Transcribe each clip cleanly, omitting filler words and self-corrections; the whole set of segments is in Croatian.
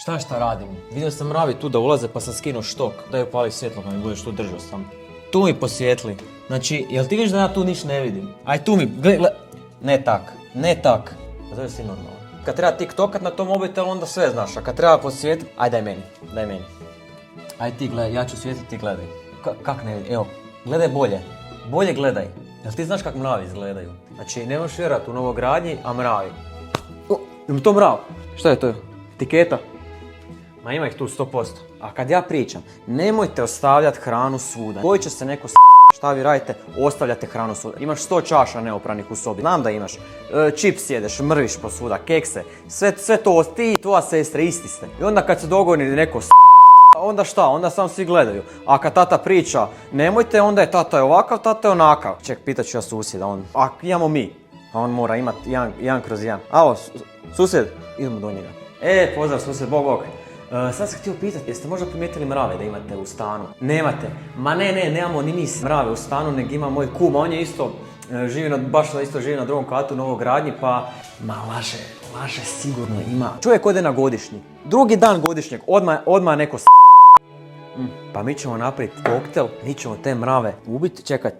Šta radim? Vidio sam mravi tu da ulaze pa sam skinuo štok. Daj upali svjetlo pa mi budeš tu držao sam. Tu mi posvijetli. Znači, jel ti vidiš da ja tu niš ne vidim? Aj tu mi, gle. Ne tak. Zove si normalno. Kad treba tiktokat na tom mobitelu onda sve znaš, a kad treba posvijetiti, aj daj meni. Aj ti gledaj, ja ću svijetiti, ti gledaj. Kak ne vidim? Evo, gledaj bolje. Bolje gledaj. Jel ti znaš kak mravi izgledaju? Znači, ne možeš vjerati u novogradnji, a mravi. Ima to mrav? Šta je to? Etiketa? Ma ima ih tu 100%. A kad ja pričam, nemojte ostavljati hranu svuda. Koji će se neko šta vi radite, ostavljate hranu svuda. Imaš 100 čaša neopranih u sobi. Znam da imaš. Čips jedeš, mrviš po svuda, kekse. Sve to, ti i tvoja sestra isti ste. I onda kad se dogodi neko onda šta? Onda sam svi gledaju. A kad tata priča, nemojte, onda je tata je ovakav, tata je onakav. Ček, pitat ću ja susjeda, a imamo mi. A on mora imati jedan kroz jedan. Alo, susjed, idemo do njega. Pozdrav susjed, bog. Sad sam htio pitati, jeste možda primijetili mrave da imate u stanu? Nemate. Ma ne, nemamo ni mi mrave u stanu, nego ima moj kum, a on je isto živi na drugom katu u novogradnji, pa... Ma laže sigurno ima. Čovjek ode na godišnji. Drugi dan godišnjeg, odmah neko Pa mi ćemo napraviti koktel, mi ćemo te mrave ubiti, čekaj,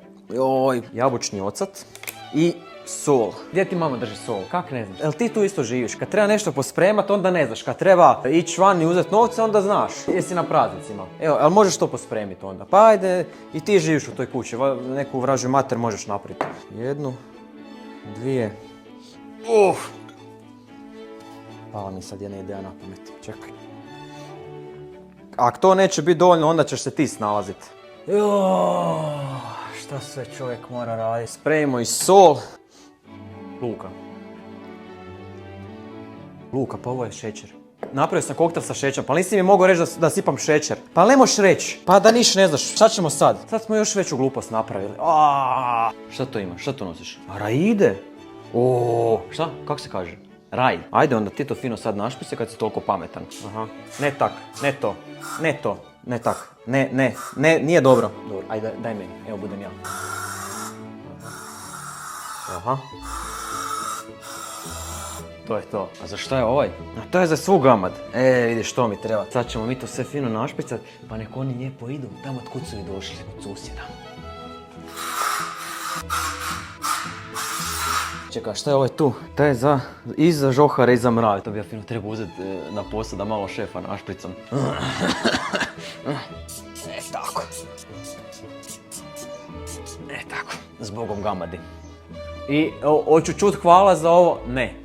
jabučni ocat i sol. Gdje ti mama drži sol? Kak ne znaš? Jel ti tu isto živiš? Kad treba nešto pospremat, onda ne znaš. Kad treba ići van i uzeti novce, onda znaš. Jesi na praznicima. Evo, ali možeš to pospremiti onda. Pa ajde, i ti živiš u toj kući. Neku vražju mater možeš napraviti. 1, 2. Pala mi sad jedna ideja na pamet. Čekaj. Ako to neće biti dovoljno, onda ćeš se ti snalaziti. Šta sve čovjek mora raditi? Spremimo i sol. Luka, pa ovo je šećer. Napravio sam koktel sa šećerom, pa nisi mi mogao reći da sipam šećer. Pa ne možeš reći, pa da niš ne znaš, šta ćemo sad? Sad smo još veću glupost napravili. Šta to ima, šta to nosiš? Raide? Šta, kako se kaže? Raj. Ajde onda ti to fino sad našpise kad si toliko pametan. Aha. Ne tak, ne tak. Ne, nije dobro. Dobro, ajde daj meni, evo budem ja. Aha. To je to. A za šta je ovaj? A to je za svu gamad. Vidiš što mi treba. Sad ćemo mi to sve fino našpicat, pa nek oni lijepo idu tamo od kud su i došli, od susjeda. Čekaj, šta je ovaj tu? To je i za žohare i za mrave. To bi ja fino trebao uzeti na posao da malo šefa našpricam. Tako. Zbogom gamadi. I hoću čut hvala za ovo? Ne.